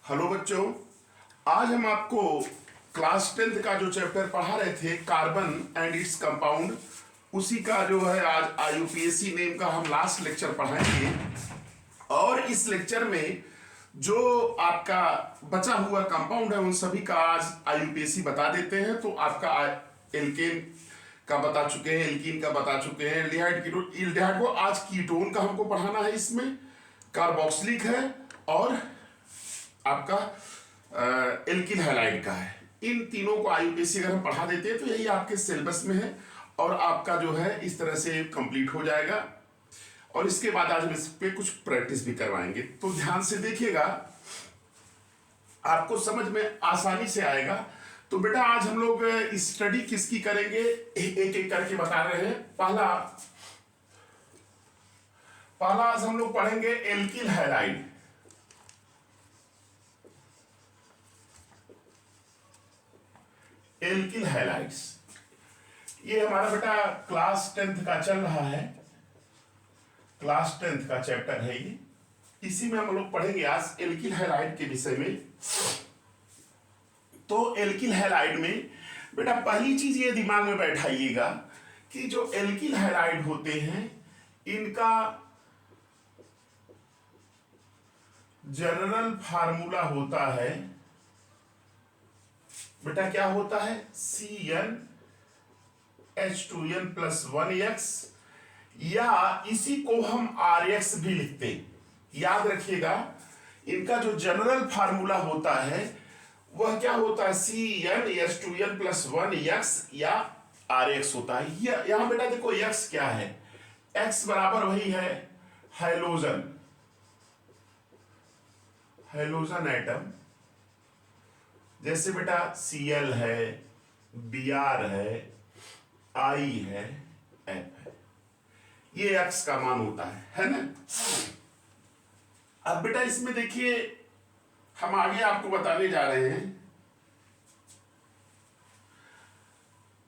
Hello बच्चों, आज हम आपको क्लास 10th का जो चैप्टर पढ़ा रहे थे कार्बन एंड इट्स कंपाउंड, उसी का जो है आज आईयूपीएसी नेम का हम लास्ट लेक्चर पढ़ाएंगे। और इस लेक्चर में जो आपका बचा हुआ कंपाउंड है उन सभी का आज आईयूपीएसी बता देते हैं। तो आपका एल्केन का बता चुके हैं, एल्कीन का बता चुके हैं, एल्डिहाइड कीटोन, एल्डिहाइड को आज कीटोन का हमको पढ़ाना है। इसमें कार्बोक्सिलिक है और आपका एल्किल हैलाइड का है। इन तीनों को आईयूपीएसी अगर हम पढ़ा देते हैं तो यही आपके सिलेबस में है और आपका जो है इस तरह से कंप्लीट हो जाएगा। और इसके बाद आज हम इस पे कुछ प्रैक्टिस भी करवाएंगे, तो ध्यान से देखिएगा, आपको समझ में आसानी से आएगा। तो बेटा आज हम लोग स्टडी किसकी करेंगे, एक एक करके बता रहे हैं। पहला आज हम लोग पढ़ेंगे एल्किल हैलाइड। एल्किल हैलाइड्स, ये हमारा बेटा क्लास 10th का चल रहा है, क्लास 10th का चैप्टर है ये। इसी में हम लोग पढ़ेंगे आज एल्किल हैलाइड के विषय में। तो एल्किल हैलाइड में बेटा पहली चीज ये दिमाग में बैठाइएगा कि जो एल्किल हैलाइड होते हैं इनका जनरल फार्मूला होता है बेटा, क्या होता है, CnH2n+1x, या इसी को हम RX भी लिखते हैं। याद रखिएगा, इनका जो जनरल फार्मूला होता है वह क्या होता है, CnH2n+1x या RX होता है। यहां बेटा देखो x क्या है, x बराबर वही है हैलोजन एटम। जैसे बेटा Cl है, Br है, I है, F है, ये x का मान होता है ना। अब बेटा इसमें देखिए हम आगे आपको बताने जा रहे हैं।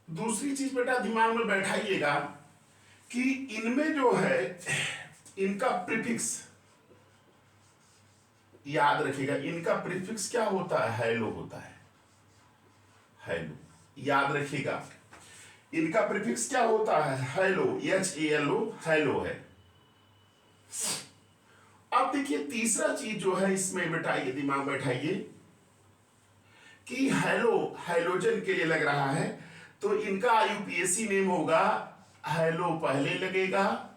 दूसरी चीज बेटा दिमाग में बैठाइएगा कि इनमें जो है इनका प्रीफिक्स याद रखिएगा, इनका प्रीफिक्स क्या होता है, हैलो होता है। हैलो याद रखिएगा, इनका प्रीफिक्स क्या होता है, हैलो, HALO, हैलो है। अब देखिए तीसरा चीज जो है इसमें बेटा ये दिमाग बैठाइए कि हैलोजन के लिए लग रहा है तो इनका आईयूपीएसी नेम होगा, हैलो पहले लगेगा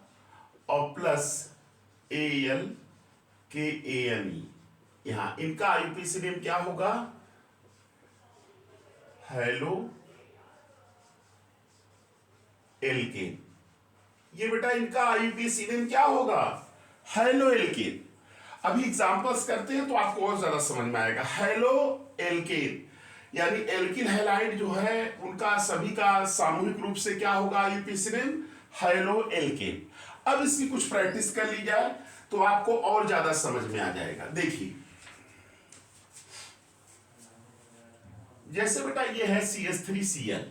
और प्लस ALKANE। यहां इनका आईयूपीएसी नेम क्या होगा, हैलो एल्केन। ये बेटा इनका आईयूपीएसी नेम क्या होगा, हैलो एल्केन। अभी एग्जांपल्स करते हैं तो आपको और ज्यादा समझ में आएगा। हैलो एल्केन यानी एल्किल हैलाइड जो है उनका सभी का सामूहिक रूप से क्या होगा आईयूपीएसी नेम, हैलो एल्केन। अब इसकी कुछ प्रैक्टिस कर ली जाए तो आपको और ज्यादा समझ में आ जाएगा। देखिए जैसे बेटा ये है CH3Cl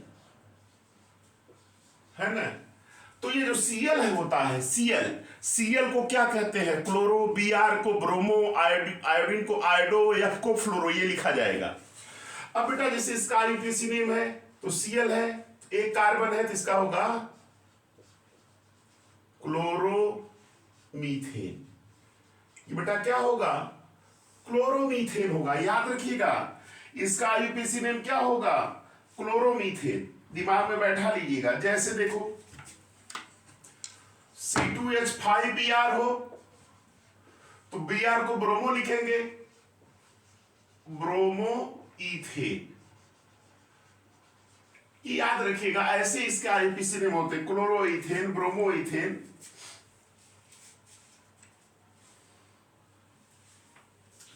है ना, तो ये जो Cl है होता है, Cl को क्या कहते हैं, क्लोरो, Br को ब्रोमो, आयोडीन को आयोडो, F को फ्लोरो, ये लिखा जाएगा। अब बेटा जैसे इसका आईयूपीएसी नेम है तो Cl है, एक कार्बन है तो इसका होगा क्लोरोमीथेन। ये बेटा क्या होगा, क्लोरोमीथेन होगा। याद रखिएगा इसका आईयूपीएसी नेम क्या होगा, क्लोरोमीथेन। दिमाग में बैठा लीजिएगा। जैसे देखो C2H5Br हो तो Br को ब्रोमो लिखेंगे, ब्रोमो इथेन। याद रखिएगा ऐसे इसके आईयूपीएसी नेम होते, क्लोरो इथेन, ब्रोमो इथेन।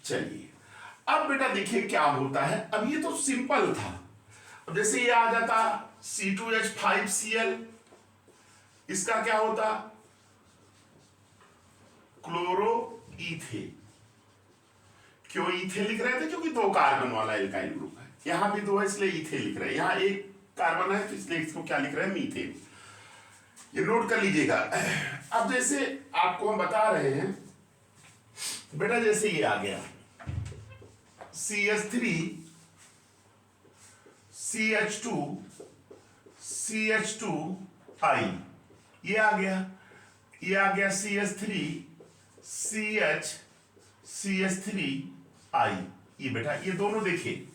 चलिए अब बेटा देखिए क्या होता है। अब ये तो सिंपल था। अब जैसे ये आ जाता C2H5Cl, इसका क्या होता, क्लोरो इथेन। क्यों इथेन लिख रहे थे, क्योंकि दो कार्बन वाला एल्काइल ग्रुप है। यहां भी दो है इसलिए इथेन लिख रहे हैं, यहां एक कार्बन है तो इसलिए इसको क्या लिख रहे हैं, मीथेन। ये नोट कर लीजिएगा। अब जैसे आपको हम बता रहे हैं बेटा, जैसे ये आ गया CH3 CH2 CH2I, ये आ गया CH3 CH3I। ये बेटा ये दोनों देखिए।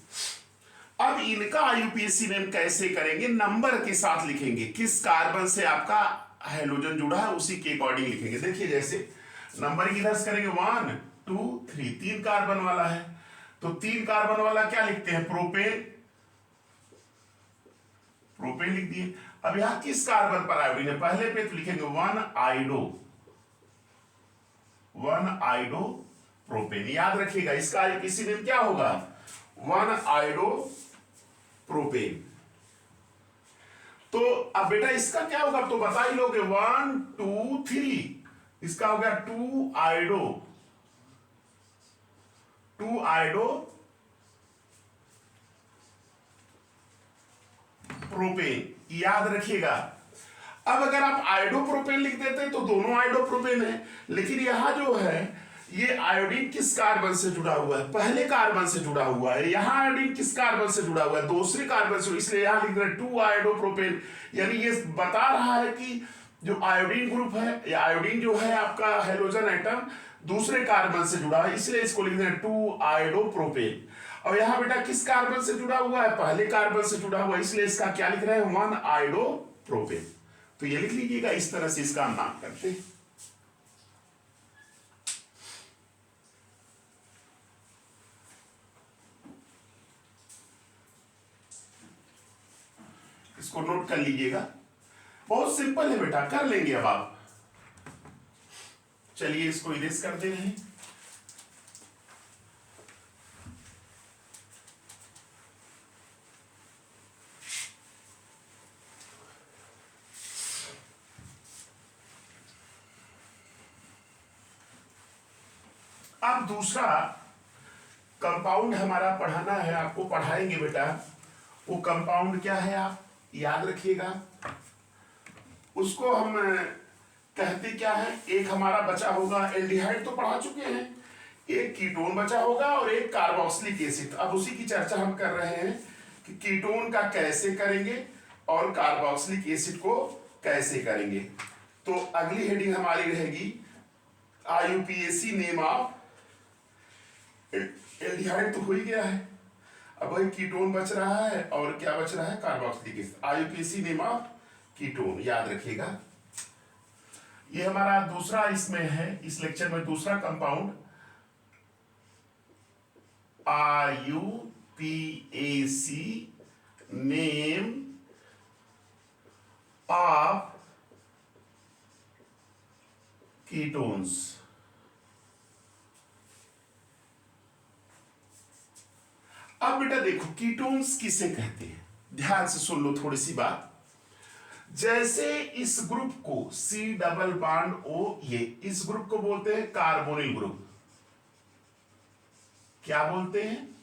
अब इनका आईयूपीएसी नेम कैसे करेंगे, नंबर के साथ लिखेंगे, किस कार्बन से आपका हाइड्रोजन जुड़ा है उसी के अकॉर्डिंग लिखेंगे। देखिए जैसे नंबर किधर से करेंगे, 1 2 3, 3 कार्बन वाला है तो 3 कार्बन वाला क्या लिखते हैं, प्रोपेन, प्रोपेन लिख दिए। अब यहां किस कार्बन पर आयोडीन है, पहले पे तो लिखेंगे 1 आइडो प्रोपेन। याद रखिएगा इसका आईयूपीएसी नेम क्या होगा, 1 आइडो प्रोपेन। तो अब बेटा इसका क्या होगा, तो बता ही लोगे, 1 2 3, इसका हो गया 2 आइडो प्रोपेन। याद रखिएगा। अब अगर आप आइडोप्रोपेन लिख देते तो दोनों आइडोप्रोपेन है, लेकिन यहां जो है ये आयोडीन किस कार्बन से जुड़ा हुआ है, पहले कार्बन से जुड़ा हुआ है। यहां आयोडीन किस कार्बन से जुड़ा हुआ है, दूसरे कार्बन से, इसलिए यहां लिख रहे 2 आयोडोप्रोपेन। यानी ये बता रहा है कि जो आयोडीन ग्रुप है या आयोडीन जो है आपका हाइड्रोजन एटम दूसरे कार्बन से जुड़ा है, इसलिए इसको लिख रहे 2 आयोडोप्रोपेन। और यहां बेटा किस कार्बन से जुड़ा हुआ है, पहले कार्बन से जुड़ा हुआ है, इसलिए इसका क्या लिख रहे हैं, 1 आयोडोप्रोपेन। तो ये लिख लीजिएगा, इस तरह से इसका नाम करते हैं। इसको नोट कर लीजिएगा, बहुत सिंपल है बेटा, कर लेंगे अब आप। चलिए इसको इरेज कर दे रहे हैं। अब दूसरा कंपाउंड हमारा पढ़ाना है, आपको पढ़ाएंगे बेटा। वो कंपाउंड क्या है आप याद रखिएगा, उसको हम कहते क्या है। एक हमारा बचा होगा एल्डिहाइड, तो पढ़ा चुके हैं, एक कीटोन बचा होगा और एक कार्बोक्सिलिक एसिड। अब उसी की चर्चा हम कर रहे हैं कि कीटोन का कैसे करेंगे और कार्बोक्सिलिक एसिड को कैसे करेंगे। तो अगली हेडिंग हमारी रहेगी आईयूपीएसी नेम ऑफ एल्डिहाइड, तो हो ही गया है। अब वही कीटोन बच रहा है और क्या बच रहा है, carboxylic acid. IUPAC name of ketone याद रखिएगा। ये हमारा दूसरा इसमें है, इस लेक्चर में दूसरा compound IUPAC name of ketones. अब बेटा देखो कीटोन्स किसे कहते हैं, ध्यान से सुन लो थोड़ी सी बात। जैसे इस ग्रुप को C डबल बॉन्ड O, ये इस ग्रुप को बोलते हैं कार्बोनिल ग्रुप। क्या बोलते हैं,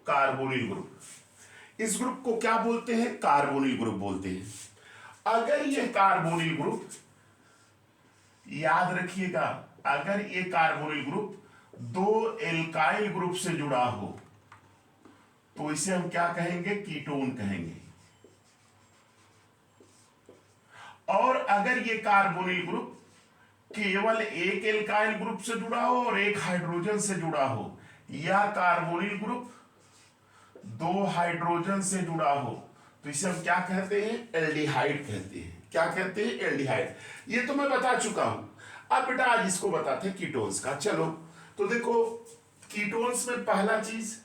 कार्बोनिल ग्रुप। इस ग्रुप को क्या बोलते हैं, कार्बोनिल ग्रुप बोलते हैं। अगर ये कार्बोनिल ग्रुप, याद रखिएगा, अगर ये कार्बोनिल ग्रुप 2 एल्काइल ग्रुप से जुड़ा हो तो इसे हम क्या कहेंगे, कीटोन कहेंगे। और अगर ये कार्बोनिल ग्रुप केवल एक एल्काइल ग्रुप से जुड़ा हो और एक हाइड्रोजन से जुड़ा हो, या कार्बोनिल ग्रुप 2 हाइड्रोजन से जुड़ा हो, तो इसे हम क्या कहते हैं, एल्डिहाइड कहते हैं। क्या कहते हैं, एल्डिहाइड। ये तो मैं बता चुका हूं। अब बेटा आज इसको बताते हैं कीटोन्स का। चलो तो देखो कीटोन्स में पहला चीज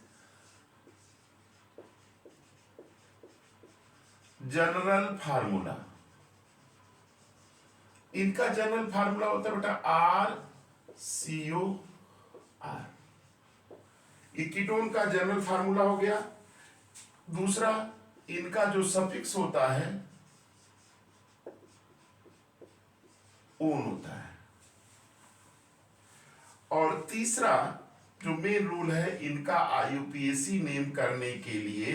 जनरल फार्मूला। इनका जनरल फार्मूला होता है बेटा RCOR। ये कीटोन का जनरल फार्मूला हो गया। दूसरा इनका जो सफिक्स होता है ओन होता है। और तीसरा जो मेन रूल है, इनका आईयूपीएसी नेम करने के लिए,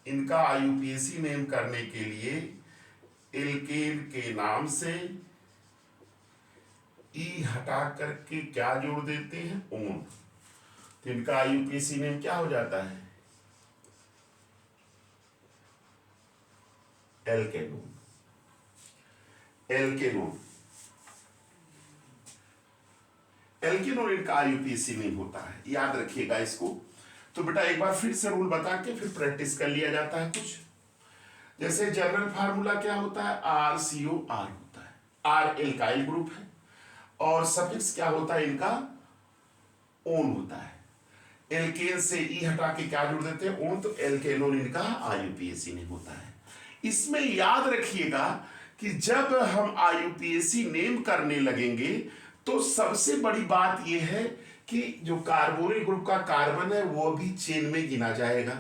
इनका आईयूपीएसी नेम करने के लिए एल्केन के नाम से ई हटा करके क्या जोड़ देते हैं, ओन। तो इनका आईयूपीएसी नेम क्या हो जाता है, एल्केनोन। एल्केनोन एल्केनोन इनका आईयूपीएसी नेम होता है, याद रखिएगा इसको। तो बेटा एक बार फिर से रूल बता के फिर प्रैक्टिस कर लिया जाता है कुछ। जैसे जनरल फार्मूला क्या होता है, RCOR होता है, R एल्काइल ग्रुप है, और सफिक्स क्या होता है इनका, ओन होता है। एल्केन से ई हटा के क्या जोड़ देते हैं, ओन। तो एल्केनोन इनका आईयूपीएसी नेम होता है। इसमें याद रखिएगा कि जब हम आईयूपीएसी नेम करने लगेंगे तो सबसे बड़ी बात यह है कि जो कार्बोनिल ग्रुप का कार्बन है वो भी चेन में गिना जाएगा।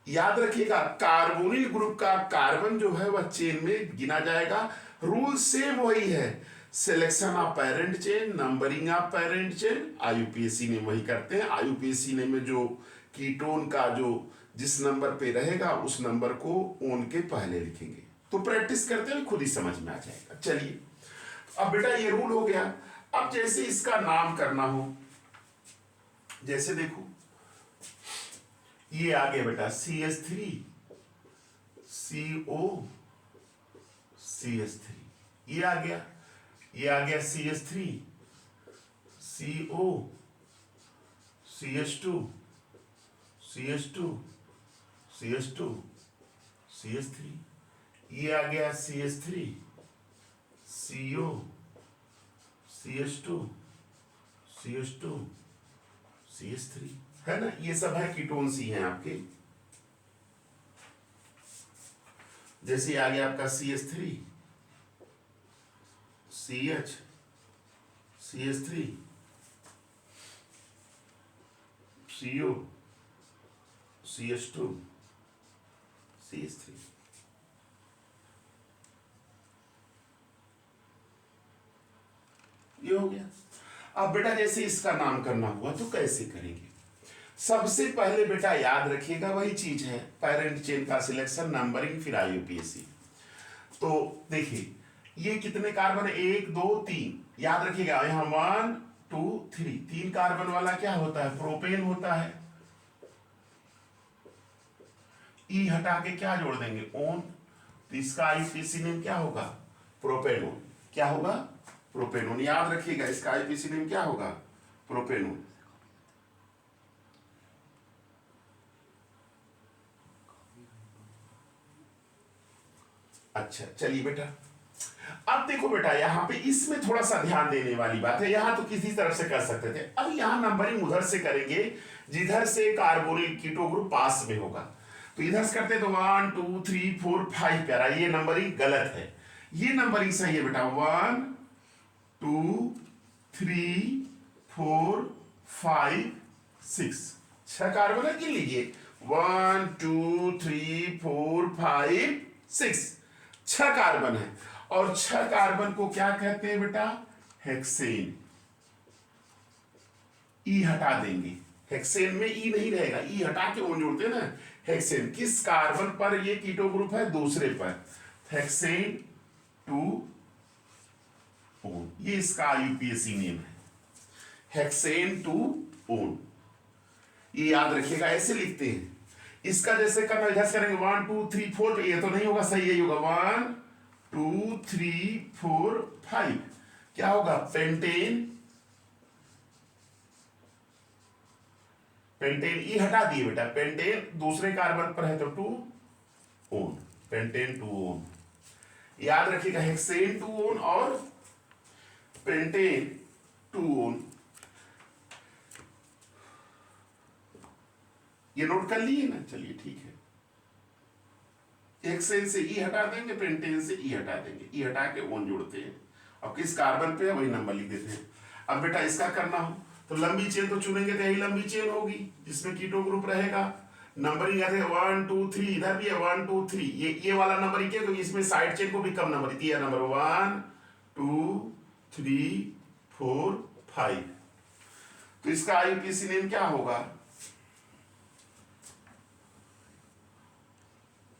याद रखिएगा, कार्बोनिल ग्रुप का कार्बन जो है वह चेन में गिना जाएगा। रूल सेम वही है, selection of parent chain, numbering of parent chain, IUPAC ने वही करते हैं। आईयूपीएसी ने में जो कीटोन का जो जिस नंबर पे रहेगा उस नंबर को ओन के पहले लिखेंगे। तो प्रैक्टिस करते हुए खुद ही समझ में आ जाएगा। चलिए अब बेटा ये रूल हो गया। अब जैसे इसका नाम करना हो, जैसे देखो ये आ गया बेटा CH3 CO CH3, ये आ गया CH3 CO CH2 CH2 CH2 CH3, ये आ गया CH3 CO CH2 CH2 CH3, है ना। ये सब है कीटोन्स ही हैं आपके। जैसे आ गया आपका CH3 CH CH3 CO CH2 CH3। ये हो गया। अब बेटा जैसे इसका नाम करना हुआ तो कैसे करेंगे, सबसे पहले बेटा याद रखिएगा वही चीज है, पेरेंट चेन का सिलेक्शन, नंबरिंग, फिर आईयूपीएसी। तो देखिए ये कितने कार्बन है, 1 2 3, याद रखिएगा यहां 1 2 3, 3 कार्बन वाला क्या होता है, प्रोपेन होता है। ई हटा के क्या जोड़ देंगे, ओन। तो इसका आईयूपीएसी नेम क्या होगा, प्रोपेनोन। क्या होगा, प्रोपेनोन। याद रखिएगा इसका आईयूपीएसी नेम क्या होगा, प्रोपेनोन। अच्छा चलिए बेटा, अब देखो बेटा यहां पे इसमें थोड़ा सा ध्यान देने वाली बात है। यहां तो किसी तरफ से कर सकते थे, अब यहां नंबरिंग उधर से करेंगे जिधर से कार्बोनिल कीटो ग्रुप पास में होगा। तो इधर से करते तो 1 2 3 4 5 प्यारा, ये नंबरिंग गलत है, ये नंबरिंग सही है बेटा। 1 2 3 4 5 6, 6 कार्बन है, गिन लीजिए 1 2 3 4 5 6, 6 कार्बन है। और 6 कार्बन को क्या कहते हैं बेटा, हेक्सेन। ई हटा देंगे, हेक्सेन में ई नहीं रहेगा, ई हटा के ओन जोड़ते हैं ना। हेक्सेन किस कार्बन पर ये कीटो ग्रुप है, दूसरे पर, हेक्सेन 2 ओन, ये इसका आईयूपीएसी नेम है, हेक्सेन 2 ओन। ये याद रखिएगा, ऐसे लिखते हैं। इसका जैसे करना, इधर से करेंगे 1 2 3 4, ये तो नहीं होगा, सही यही होगा 1 2 3 4 5, क्या होगा, पेंटेन। पेंटेन ई हटा दिए बेटा, पेंटेन दूसरे कार्बन पर है तो 2 ओन, पेंटेन 2 ओन। याद रखिएगा हेक्सेन 2 ओन और पेंटेन 2 ओन, ये नोट कर लिए ना। चलिए ठीक है, हेक्सेन से ई हटा देंगे, पेंटेन से ई हटा देंगे, ई हटा के ओन जोड़ते हैं। अब किस कार्बन पे है वही नंबर लिख देते हैं। अब बेटा इसका करना हो तो लंबी चेन तो चुनेंगे तो यही लंबी चेन होगी जिसमें कीटो ग्रुप रहेगा। नंबरिंग आते हैं 1 2 3, इधर भी है 1 2 3, ये वाला नंबरिंग क्या, क्योंकि इसमें साइड चेन को भी कम नंबर दिया, नंबर 1 2 3 4 5। तो इसका आईयूपीएसी नेम क्या होगा,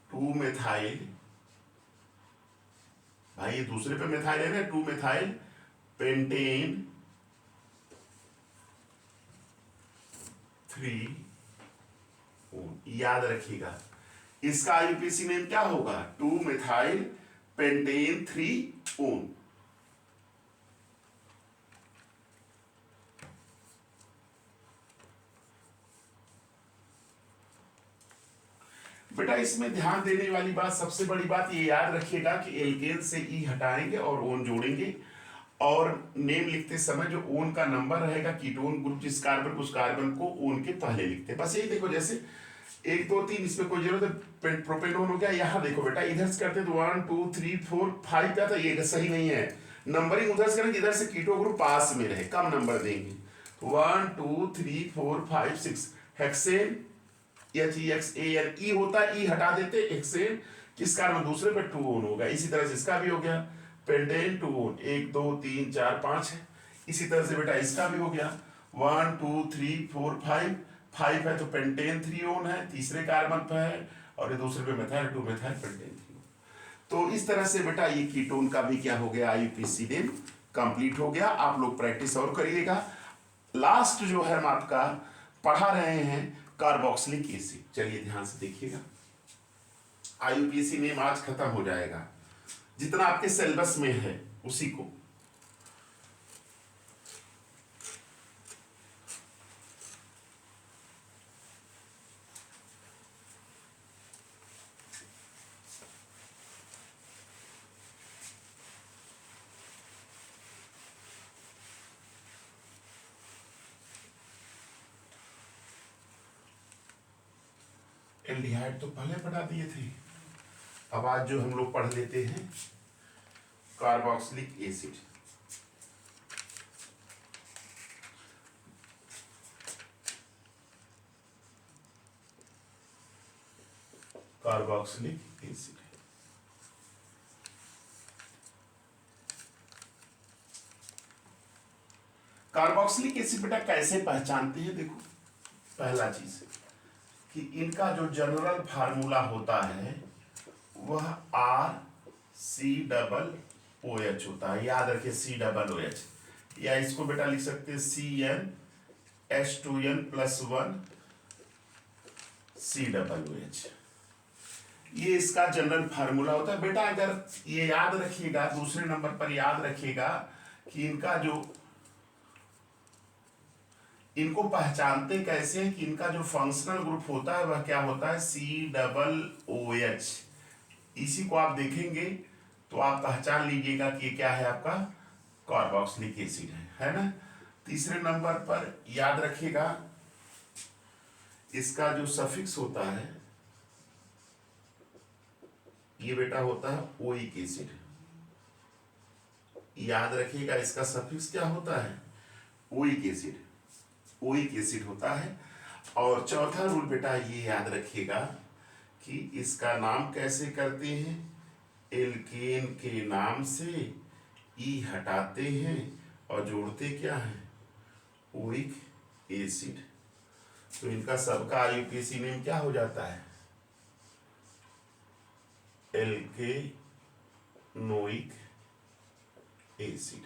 2 मेथाइल आइए दूसरे पे मिथाइल ले रहे हैं, 2 मिथाइल पेंटेन 3 याद रखिएगा इसका आईयूपीएसी नेम क्या होगा, 2 मिथाइल पेंटेन 3 ओन। बेटा इसमें ध्यान देने वाली बात, सबसे बड़ी बात ये याद रखिएगा कि एल्केन से ई हटाएंगे और ओन जोड़ेंगे, और नेम लिखते समय जो ओन का नंबर रहेगा कीटोन ग्रुप जिस कार्बन उस कार्बन को ओन के पहले लिखते हैं। बस यही देखो, जैसे 1 2 3 इसमें कोई जरूरत है, प्रोपेनोन हो गया। यहाँ देखो बेटा इधर से करते तो 1 2 3 4 5 क्या था, ये सही नहीं है। नंबरिंग उधर से करेंगे, इधर से कीटो ग्रुप पास में रहे, कम नंबर देंगे। 1 2 3 4 5 6 हेक्सेन HEXANE होता है, ई हटा देते, हेक्सेन किस कार्बन दूसरे पे 2 ओन होगा। इसी तरह से इसका भी हो गया पेंटेन 2 ओन, 1 2 3 4 5 है। इसी तरह से बेटा इसका भी हो गया 1 2 3 4 5 है तो पेंटेन 3 ओन है, तीसरे कार्बन पे है, और ये दूसरे पे मिथाइल 2 मिथाइल पेंटेन 3 ओन। तो इस तरह से बेटा ये कीटोन का भी क्या हो गया, आईयूपीएसी नेम कंप्लीट हो गया। आप लोग प्रैक्टिस और करिएगा। लास्ट जो है हम आपका पढ़ा रहे हैं कार्बोक्सिलिक एसिड। चलिए ध्यान से देखिएगा, आईयूपीएसी नेम आज खत्म हो जाएगा, जितना आपके सिलेबस में है उसी को। एल्डिहाइड तो पहले पढ़ा दिए थे, अब आज जो हम लोग पढ़ लेते हैं carboxylic acid. Carboxylic acid carboxylic acid बेटा कैसे पहचानते हैं, देखो पहला चीज कि इनका जो जनरल फार्मूला होता है वह RCOOH होता है, याद रखिए COOH, या इसको बेटा लिख सकते हैं CnH2n+1 COOH। ये इसका जनरल फार्मूला होता है बेटा। अगर ये याद रखिएगा, दूसरे नंबर पर याद रखिएगा कि इनका जो इनको पहचानते कैसे हैं कि इनका जो फंक्शनल ग्रुप होता है वह क्या होता है, COOH। इसी को आप देखेंगे तो आप पहचान लीजिएगा कि क्या है, आपका कार्बोक्सिलिक एसिड है ना। तीसरे नंबर पर याद रखिएगा इसका जो सफिक्स होता है ये बेटा होता है ओइक एसिड। याद रखिएगा इसका सफिक्स क्या होता है, ओइक एसिड, ओइक एसिड होता है। और चौथा रूल बेटा ये याद रखिएगा कि इसका नाम कैसे करते हैं, एल्केन के नाम से ई हटाते हैं और जोड़ते क्या है, ओइक एसिड। तो इनका सबका आईयूपीएसी नेम क्या हो जाता है, एल्केनोइक एसिड।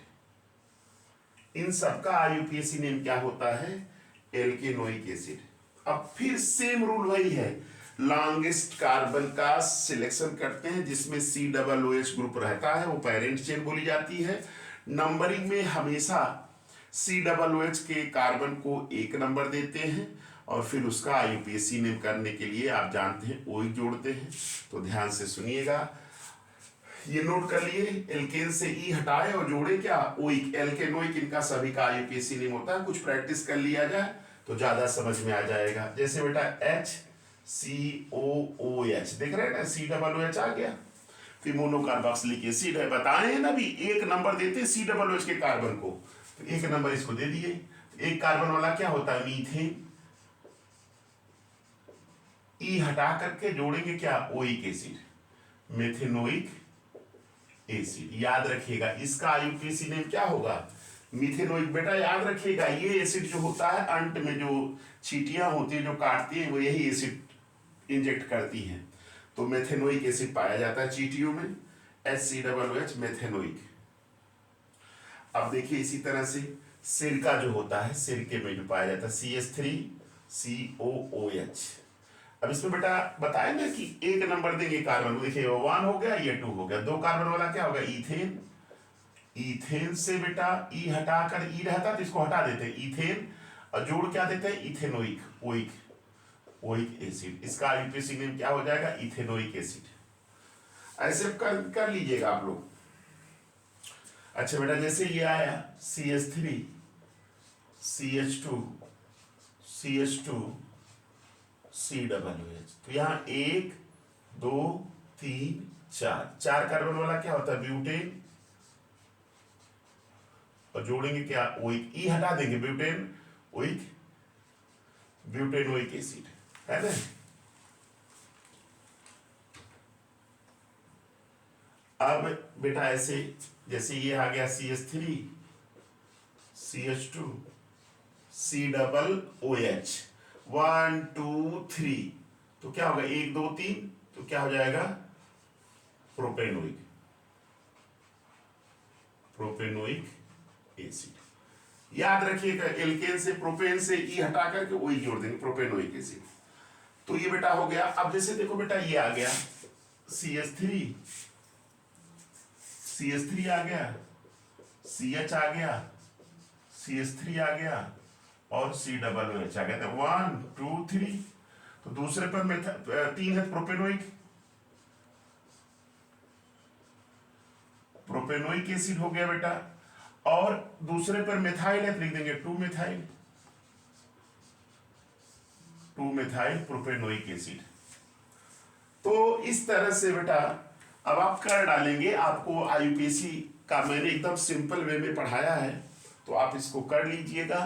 इन सबका आईयूपीएसी नेम क्या होता है, एल्केनोइक एसिड। अब फिर सेम रूल वही है, लॉन्गेस्ट कार्बन का सिलेक्शन करते हैं जिसमें COOH ग्रुप रहता है, वो पेरेंट चेन बोली जाती है। नंबरिंग में हमेशा COOH के कार्बन को 1 नंबर देते हैं, और फिर उसका आईयूपीएसी नेम करने के लिए आप जानते हैं ओइक जोड़ते हैं। तो ध्यान से सुनिएगा, ये नोट कर लिए, एल्केन से ई हटाए और जोड़े क्या, ओइक, एल्केनोइक, इनका सभी का आईयूपीएसी नेम होता है। कुछ प्रैक्टिस कर लिया जाए तो ज्यादा समझ में आ जाएगा। जैसे बेटा HCOOH देख रहे हैं ना, COOH आ गया, फिर मोनोकार्बोक्सिलिक एसिड है। बताए हैं ना भी 1 नंबर देते हैं COOH के कार्बन को, तो 1 नंबर इसको दे दिए। एक कार्बन वाला क्या होता है, मीथेन, ई हटा करके जोड़ेंगे क्या, ओइक एसिड, मेथेनोइक एसिड। याद रखिएगा इसका आईयूपीएसी नेम क्या होगा, मिथेनोइक। बेटा याद रखिएगा ये एसिड जो होता है, अंत में जो चींटियां होती हैं जो काटती हैं वो यही एसिड इंजेक्ट करती हैं, तो मेथेनोइक एसिड पाया जाता है चींटियों में। HCOOH methanoic. अब देखिए इसी तरह से सिर का जो होता है, सिरके में जो पाया जाता है CH3COOH। अब इसमें बेटा बताए ना कि एक नंबर देंगे कार्बन को, देखिए 1 हो गया, ये 2 हो गया, 2 कार्बन वाला क्या होगा, इथेन। इथेन से बेटा ई हटाकर ई रहता तो इसको हटा देते इथेन, और जोड़ क्या देते हैं, इथेनोइक, ओइक एसिड। इसका आईयूपीएसी नेम क्या हो जाएगा, इथेनोइक एसिड। ऐसे कर लीजिएगा आप लोग। अच्छा बेटा जैसे ये आया CH3 CH2 CH2 COOH, तो यहाँ 1 2 3 4 कार्बन वाला क्या होता है, ब्यूटेन, और जोड़ेंगे क्या, ओइक, ई हटा देंगे, ब्यूटेन ओइक, ब्यूटेनोइक एसिड, है ना। अब बेटा ऐसे जैसे ये आ गया CH3 CH2 COOH 1 2 3, तो क्या होगा 1 2 3, तो क्या हो जाएगा, प्रोपेनोइक एसिड। याद रखिएगा एल्केन से, प्रोपेन से ई हटा करके वही जोड़ देंगे, प्रोपेनोइक एसिड। तो ये बेटा हो गया। अब जैसे देखो बेटा ये आ गया CH3 आ गया, CH आ गया, CH3 आ गया, और COOH आ गया, तो 1 2 3, तो दूसरे पर में 3 है प्रोपेनोइक एसिड हो गया बेटा, और दूसरे पर मिथाइल है तो लिख देंगे 2 मिथाइल प्रोपेनोइक एसिड। तो इस तरह से बेटा अब आप कर डालेंगे। आपको आईयूपीएसी का मैंने एकदम सिंपल वे में पढ़ाया है, तो आप इसको कर लीजिएगा।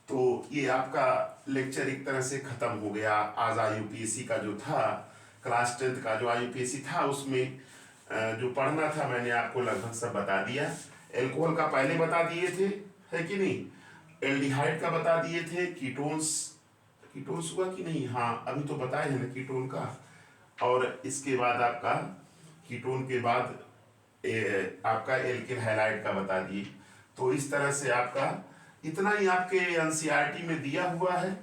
तो ये आपका लेक्चर एक तरह से खत्म हो गया। आज आईयूपीएसी का जो था, क्लास 10th का जो आईयूपीएसी था, उसमें जो पढ़ना था मैंने आपको लगभग सब बता दिया। एल्कोहल का पहले बता दिए थे, है कि नहीं, एल्डिहाइड का बता दिए थे, कीटोन्स हुआ कि नहीं, हाँ अभी तो बताए हैं ना कीटोन का। और इसके बाद आपका कीटोन के बाद आपका एल्किल हैलाइड का बता दिए। तो इस तरह से आपका इतना ही आपके एनसीईआरटी में दिया हुआ है,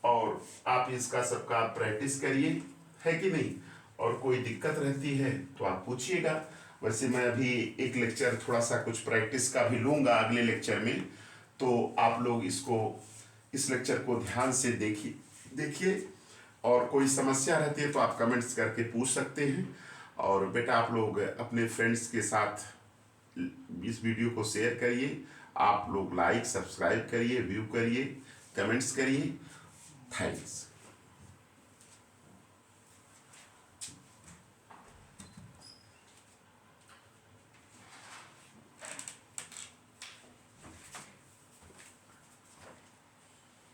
और आप इसका सबका प्रैक्टिस करिए, है कि नहीं। और कोई दिक्कत रहती है तो आप पूछिएगा। वैसे मैं अभी एक लेक्चर थोड़ा सा कुछ प्रैक्टिस का भी लूँगा अगले लेक्चर में, तो आप लोग इस लेक्चर को ध्यान से देखिए, और कोई समस्या रहती है तो आप कमेंट्स करके पूछ सकते हैं। और बेटा आप लोग अपने फ्रेंड्स के साथ इस वीडियो को शेयर करिए, आप लोग लाइक सब्सक्राइब करिए, व्यू करिए, कमेंट्स करिए। थैंक्स।